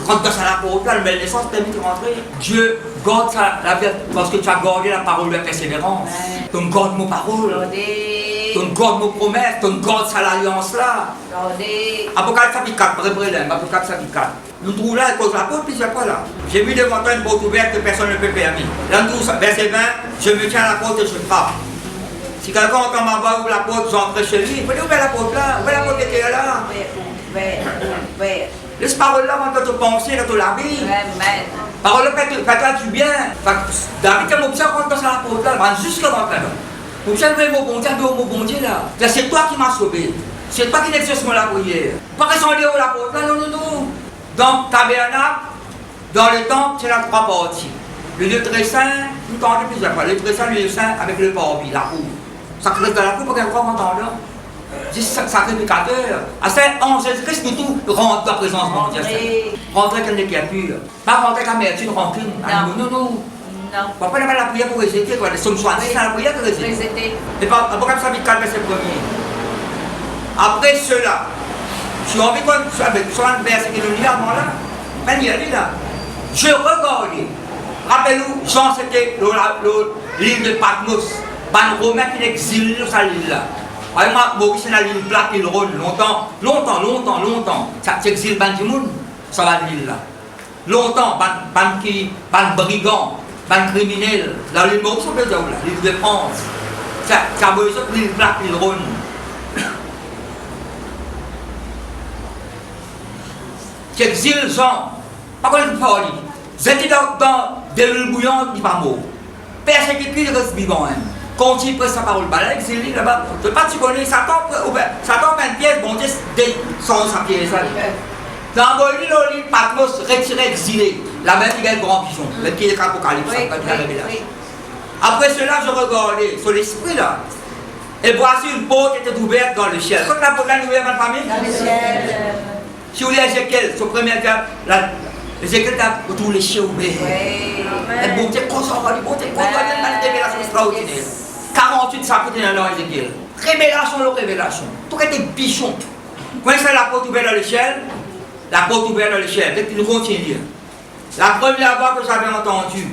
Quand tu as la porte, la nouvelle naissance permet de rentrer. Dieu garde la vie parce que tu as gardé la parole de persévérance. Donc garde mon parole. Donc garde nos promesses, donc garde ça l'alliance là. Apocalypse chapitre 4, Apocalypse chapitre 4. Nous trouvons là, à cause de la porte, puis c'est quoi là? J'ai vu devant toi une porte ouverte que personne ne peut permettre. Dans le verset 20, je me tiens à la porte et je frappe. Si quelqu'un entend ma voix, ouvre la porte, j'entre chez lui. Il faut ouvrir la porte là, ouvrir la porte qui est là. Laisse parole là, quand tu penses, quand tu la vis. Parole là, fais-toi du bien. David, tu m'observes quand tu es à la porte là, juste le ventre là. Observe mon bon Dieu, mon bon Dieu là. C'est toi qui m'as sauvé. C'est toi qui n'exerce la prière. Pas que son Dieu la porte là, non. Dans le tabernacle, dans le temple, c'est la 3 parties. Le lieu très saint, nous tentons plusieurs fois. Le très saint, le lieu saint avec le parvis, la cour. Ça crée de la cour pour qu'elle croit en temps là. C'est sacrificateur. À ça, en Jésus-Christ, nous tous rentrons dans la présence de Dieu. Rentrer avec une créature. Pas rentrer avec amertume, rancune. Non. Papa n'a pas la prière pour réséter, quoi. Les sommes 70, c'est la prière pour réséter. Et par Apocalypse chapitre 4, verset 1er. Après cela, je envie avec sur un verset qui nous lit avant là, ben il y a lui là. Je regardais. Rappelez-vous, Jean c'était l'île de Patmos. Ben Romain qui l'exile sur cette île là. Moi, Maurice c'est la l'île Black, l'île Rhône, longtemps. Ça t'exile ben du monde, ça va l'île là. Longtemps, ban brigand. Ban criminel, la l'île Maurice, on peut dire là, l'île de France. Ça a besoin de l'île Black, l'île Rhône. J'exile Jean, pas quoi il parle. J'étais dans des l'île bouillante, il pas mort. Persécuté, il reste vivant. Quand il presse sa parole, là, exilé là-bas. Je ne sais pas si tu connais, Satan fait une pièce, bon Dieu, sans sa pièce. Dans l'île Patmos, retiré, exilé. Là-bas, il y a un grand pigeon, le qui est l'Apocalypse, la révélation. Après cela, je regardais sur l'esprit là. Et voici une porte qui était ouverte dans le ciel. Quand la porte est ouverte dans la famille? Dans le ciel. Si vous voulez Ézéchiel, son premier gars, Ézéchiel a tous les cieux ouverts. Et bon Dieu, consomme, bon Dieu, une révélation extraordinaire. 48 chapitres dans Ézéchiel. Révélation. Tout était bichon. Quand c'est la porte ouverte dans le ciel, la porte ouverte dans le ciel, dès qu'il continue. La première voix que j'avais entendue,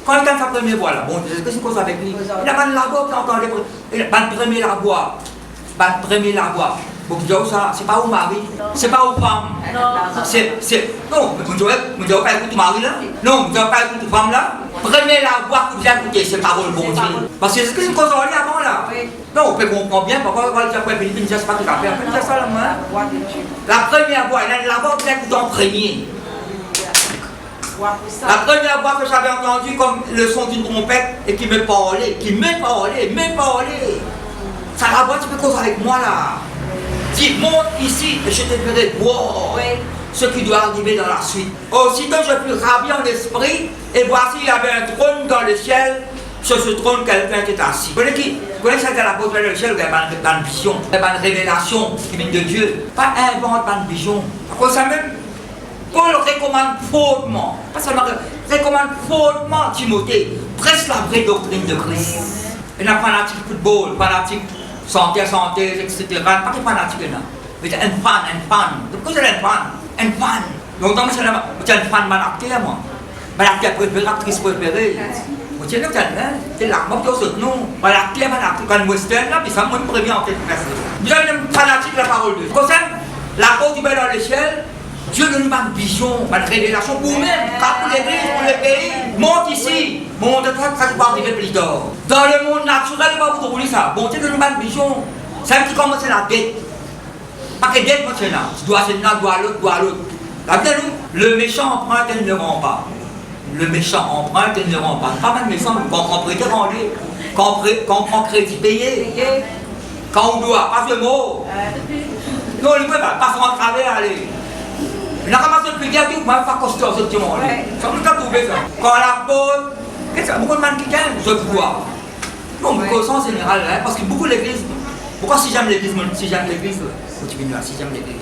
quand il a sa première voix là, bon, qu'est-ce que c'est qu'on avec lui? Il a pas de la voix qui entendait, il a pas de première voix. Bon, ça, c'est pas au mari, c'est pas aux femmes. Non, vous ne devez pas écouter mari là. Non, vous ne devez pas écouter femme là. Prenez la voix que vous écoutez, c'est parole bon Dieu. Parce que c'est ce que c'est qu'on a dit avant là. Non, on peut comprendre bien pourquoi on va dire après Philippe, c'est pas tout à fait. On peut dire ça là, moi. La première voix, il a la voix que vous écoutez en premier. La première voix que j'avais entendue comme le son d'une trompette et qui me parlait. Ça la voix, tu peux causer avec moi là. Dis, monte ici et je te ferai voir ce qui doit arriver dans la suite. Aussitôt je fus ravi en esprit et voici il y avait un trône dans le ciel. Sur ce trône, quelqu'un était assis. Vous connaissez qui? Vous connaissez ça, la porte dans le ciel, il y a une vision, il y a une révélation qui vient de Dieu. Pas invente, pas une vision. À cause ça même, Paul recommande fortement, pas seulement recommande fortement Timothée, presse la vraie doctrine de Christ. Il y a un fanatique football, fanatique santé, etc. Pas de fanatique là. Mais un fan. Donc, qu'est-ce que c'est un fan? Donc, dans c'est un fan malacté, moi. Malacté préféré, actrice préférée. Vous savez, c'est là, moi, je suis non. Malacté, quand le western, là, puis ça, moi, je me préviens en tête. Vous avez un fanatique de la parole de Dieu. Comme ça, la porte du bel dans l'échelle, Dieu donne une vision, une révélation pour vous-même, pour l'église, pour le pays. Monte ici, monte ça va arriver plus tard. Dans le monde naturel, il va vous trouver ça. Bon, Dieu donne une vision. C'est un qui commence la dette. Pas que dette, moi, c'est là. Tu dois c'est là, dois l'autre. La Bible nous, le méchant emprunte et ne le rend pas. Le méchant emprunte et ne le rend pas. Pas mal de méchants, quand on prête rendu, quand on prend crédit payé, quand on doit, pas ce mot. Non, il ne peut pas se travers, allez. Il n'a pas besoin de dire, il ne va pas coster ce petit monde. Ça nous a trouvé ça. Quand la bonne, qu'est-ce que c'est? Beaucoup de gens qui gagnent, je vois. Non, mais au sens général, parce que beaucoup d'églises, pourquoi si j'aime l'église, si j'aime l'église, si j'aime l'église.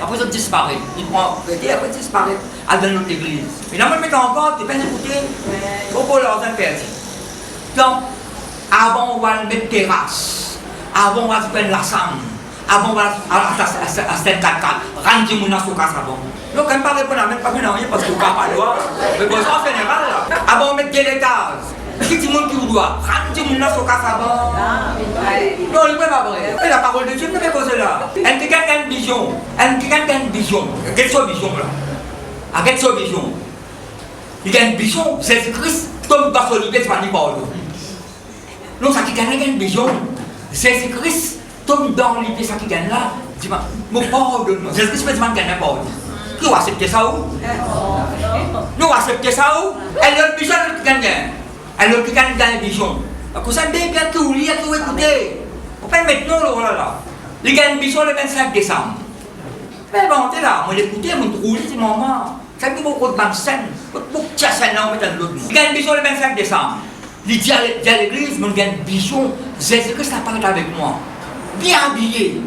Après ça disparaît. Il prend et après disparaît à dans notre église. Et là, on met en compte, tu peux écouter, au pour leur perdu. Donc, avant on va mettre terrasse, avant on va se prendre la salle, avant on va à cette 4-4, rendre mon assoc à savon. Donc, quand on parle de la pas rien parce qu'on ne parle pas de loi, mais bon, en général, avant on met des étages. Qui dit monde qui vous doit, rendre mon assoc à savon. Non, il ne peut pas vrai. Et la parole de Dieu ne fait pas cela. Elle te gagne une vision. Elle te gagne une vision. Quelle est sa vision là? Quelle est sa vision? Il y a une vision. Jésus-Christ tombe dans son liberté, c'est pas Paul. Non, ça qui gagne une vision. Jésus-Christ tombe dans l'idée, ça qui gagne là. Dis-moi, mon pardonne-moi. Jésus-Christ me demande de gagner pardon. Qui va accepter ça où? Nous accepter ça où? Elle a une vision qui gagne. Elle a une vision. Parce que ça bien que vous lisez, que vous écoutez. On fait maintenant, là. Les gars, une vision le 25 décembre. Mais bon, t'es là, moi l'écouter, moi trouver, c'est maman. Ça me dit beaucoup de scène. Beaucoup de scène là, on met dans l'autre. Les gars, une vision le 25 décembre. Il dit à l'église, mon gars, une vision. Jésus-Christ a parlé avec moi. Bien habillé.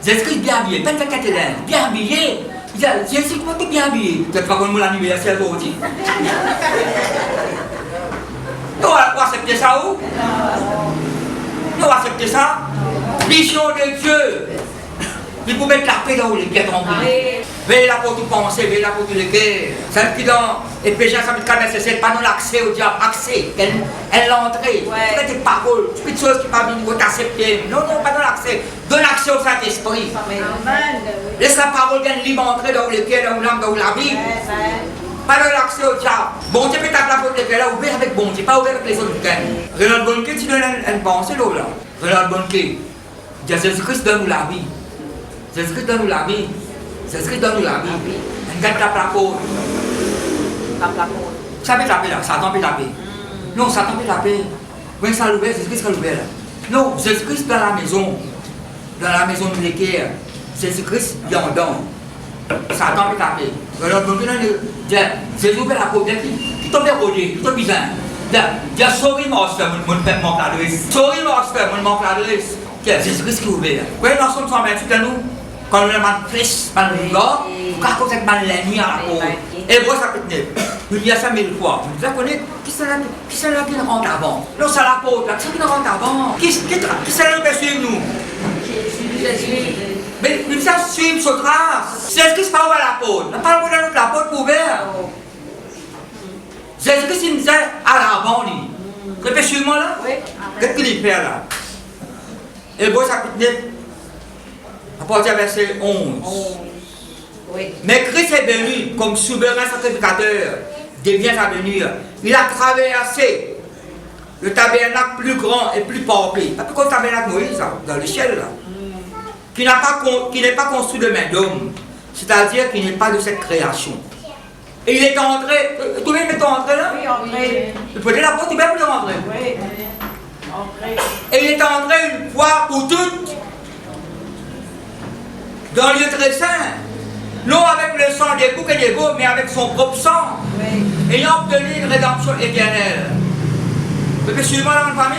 Jésus-Christ bien habillé. 24 cathédrales, bien habillé. Il dit, Jésus-Christ est bien habillé. Peut-être pas comme l'anniversaire aujourd'hui. Nous allons accepter ça où? Nous allons accepter ça. Vision de Dieu. Il faut mettre la paix là où les pieds tombent. Veillez là pour tout penser, veillez là pour tout les guerres. Celle qui dans Éphésiens chapitre 4 verset 7, pas non l'accès au diable, accès. Elle l'entrée. Tu fais des paroles, tu fais des choses qui ne sont pas venir t'accepter. Non, pas non l'accès. Donne l'accès au Saint-Esprit. Laisse la parole vienne libre entrer dans les pieds, dans l'âme, dans la vie. Pas de l'accès au diable. Bon Dieu peut taper la porte de là, ouvert avec bon Dieu, pas ouvert avec les autres gagnent. Renald Bonquet, tu donnes une pensée là. Renald Bonquet, Jésus-Christ donne nous la vie. Jésus-Christ donne nous la vie. Jésus-Christ donne nous la vie. On gagne tape la porte. Ça peut taper là, Satan peut taper. Non, Satan peut taper. Quand ça l'ouvert, Jésus-Christ va l'ouvert là. Non, Jésus-Christ dans la maison de l'équerre. Jésus-Christ vient en dedans. Satan peut taper. Alors, Jésus ouvert la porte, il tombe rodé, il tombe bizarre. Il a sorry master, mon père manque l'adresse. Sorry master, mon manque l'adresse. Jésus-Christ qui est ouvert. Quand nous sommes 128 à nous, quand on a une flèche, on a comme cette balle la nuit à la porte. Et moi, ça peut tenir. Je dis à ça 1000 fois. Je dis, qui c'est là qui rentre avant? Non, c'est la porte, là, qui c'est qui rentre avant? Qui c'est là qui peut suivre nous? Jésus. Mais ça suit ce trace. Jésus-Christ pas ouvert la porte. La parole de la porte pour ouvert. Jésus-Christ il disait à l'avant, lui. Vous pouvez suivre moi là? Qu'est-ce qu'il fait là? Et bon, ça peut être à partir du verset 11. Mais Christ est venu comme souverain sacrificateur des biens à venir. Il a traversé le tabernacle plus grand et plus parfait. Pas comme le tabernacle Moïse, dans le ciel là. Qui n'est pas construit de main d'homme, c'est-à-dire qui n'est pas de cette création. Et il est entré, tout le monde est entré là? Oui, entré. Il peut dire la porte, il peut plus rentrer. Oui, entré. Et il est entré une fois pour toutes dans le lieu très saint. Non avec le sang des boucs et des veaux, mais avec son propre sang. Oui. Ayant obtenu une rédemption éternelle. Vous pouvez suivre moi dans ma famille?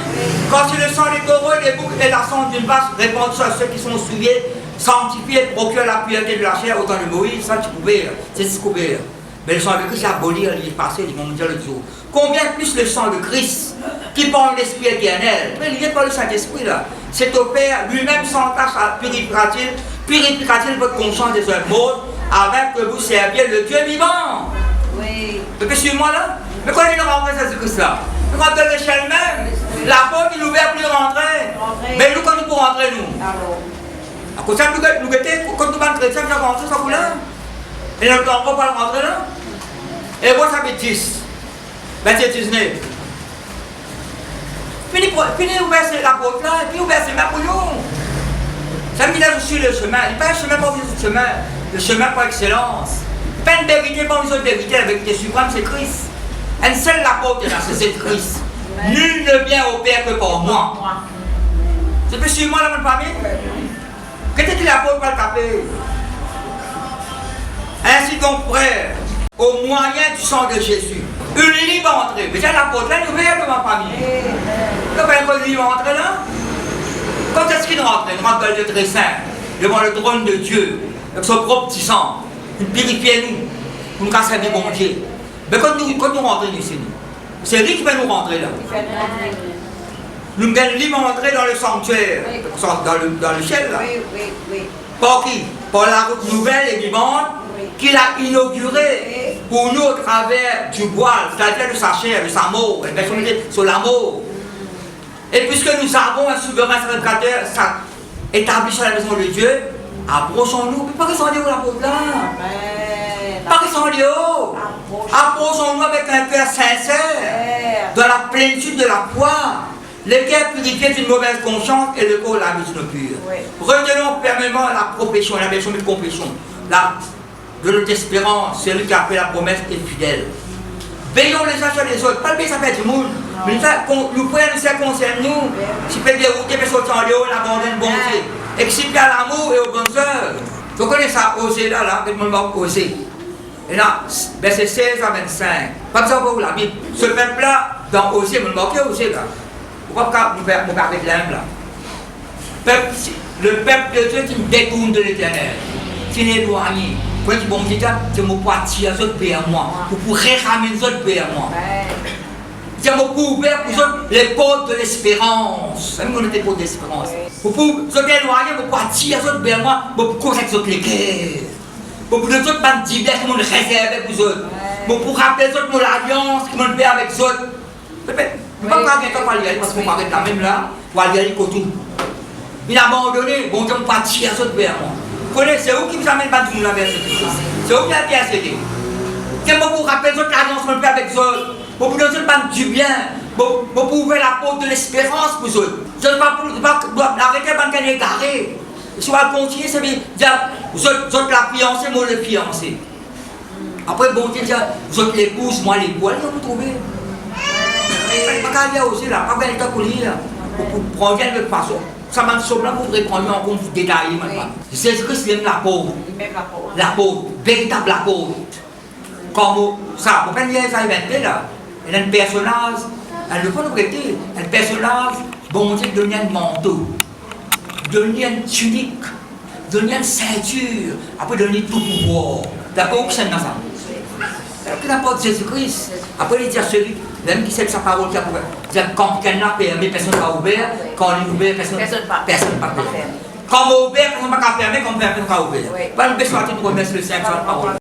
Quand c'est le sang des taureaux et des boucs et la sang d'une vache répandu à ceux qui sont souillés sanctifier, procurer la pureté de la chair au temps de Moïse, ça tu pouvais, c'est ce qu'on pouvait. Mais le sang de Christ a aboli, il est passé, ils vont me dire le jour. Combien plus le sang de Christ, qui porte l'Esprit éternel, mais il vient par le Saint-Esprit là. Cet au Père, lui-même sans tâche, purifiera-t-il votre conscience des œuvres mortes, avec que vous serviez le Dieu vivant. Oui. Mais suivez-moi là. Mais quand il est rentré, ça c'est que ça. Nous rentrons de l'échelle même. La porte il ouvert pour rentrer. Mais nous, quand nous pouvons rentrer, nous. À cause de ça, nous étions, quand nous sommes chrétiens, nous avons rentré, ça vous là. Et nous n'avons pas rentrer là. Et moi, ça fait 10. 27, 19. Fini ouvert la porte là, et puis ouvert ses mains pour nous. Ça me dit là, je suis le chemin. Il n'y a pas un chemin pour vivre ce chemin. Le chemin par excellence. Pas une vérité, pas une autre vérité. La vérité suprême, c'est Christ. Une seule la porte là, c'est Christ. Nul ne vient au Père que par moi. C'est plus sur moi là, mon famille. Qu'est-ce que la porte va le taper? Ainsi donc, frère, au moyen du sang de Jésus, une libre entrée. Déjà la porte là, est ouverte de ma famille. Quand une libre entrée là, quand est-ce qu'il rentre? Il rentre dans le lieu très saint, devant le trône de Dieu, avec son propre petit sang. Il purifie nous, pour nous casser des bons Dieu. Mais quand nous rentrons ici, c'est lui qui va nous rentrer là. Nous devons libre entrer dans le sanctuaire, dans le ciel là. Par qui? Par la route nouvelle et vivante qu'il a inaugurée pour nous au travers du voile, c'est-à-dire de sa chair, de sa mort, sur la mort. Et puisque nous avons un souverain sacrificateur établi sur la maison de Dieu, approchons-nous. Pas qu'ils sont liés la pauvre là. Pas qu'ils sont liés. Approchons-nous avec un cœur sincère, dans la plénitude de la foi. Le cœur purifié d'une mauvaise conscience et le corps lavé d'une pure. Retenons fermement la profession, la version de confession, de notre espérance, celui qui a fait la promesse est fidèle. Veillons les uns sur les autres, pas le bien ça fait du monde, mais nous pouvons nous faire concerne nous, si peut dérouter, mais sortir en léo, l'abandonner bon Dieu, exciter à l'amour et aux bonnes œuvres. Vous connaissez ça, oser là, que le monde va oser. Et là, verset 16 à 25, comme ça, vous la Bible. Ce peuple-là, dans Osée, vous le marquez Osée là. Pourquoi nous faire avec l'âme là? Le peuple de Dieu qui me détourne de l'éternel, qui est éloigné. Quand tu bon Dieu, tu me poitiers les autres pays à moi, pour réclamer les autres pays à moi. Tu me ouvert pour les portes de l'espérance. Même qu'on était portes d'espérance. Pour les éloigner, pour poitiers les autres pays à moi, pour correcter les autres les guerres. Pour les autres bandes divers qui m'ont réservé avec les autres. Pour rappeler les autres mon alliance qui m'ont fait avec les autres. Je ne peux pas bientôt aller parce qu'on va être là même là, pour aller aller côté. Il a abandonné, bon Dieu, pas tirer les autres vers moi. Vous connaissez, c'est où qui vous amène pas tout la verset? C'est où qui a été accédé? C'est pour rappeler les autres l'alliance qu'on fait avec les autres. Pour que les autres bandes du bien. Pour ouvrir la porte de l'espérance pour les autres. Je ne vais pas arrêter de bandes égarées. Si on va continuer, c'est bien. Vous autres la fiancée, moi le fiancé. Après, bon Dieu, vous autres l'épouse, moi l'époux. Allez, vous trouvez. Pas qu'à aussi là, pas qu'à l'état pour lire, pour prendre de façon. Ça m'a sauvé là pour prendre en compte détailler maintenant. C'est Christ aime la pauvre. La pauvre, véritable la pauvre. Comme ça, vous comprenez, ça inventé là. Elle a un personnage, elle ne peut pas nous prêter. Un personnage, bon Dieu, donne un manteau, donne une tunique, donne une ceinture, après donne tout pouvoir. D'accord, c'est dans ça. Que n'importe Jésus-Christ. Après, il dit à celui, même qui sait que sa parole qui a ouvert. Quand quelqu'un a fermé, personne ne va ouvrir. Quand il est ouvert, personne ne va fermer. Quand on ouvert, personne ne va fermer, quand on ferme, personne ne va ouvrir. Pas le besoin de remettre le Seigneur sur la parole.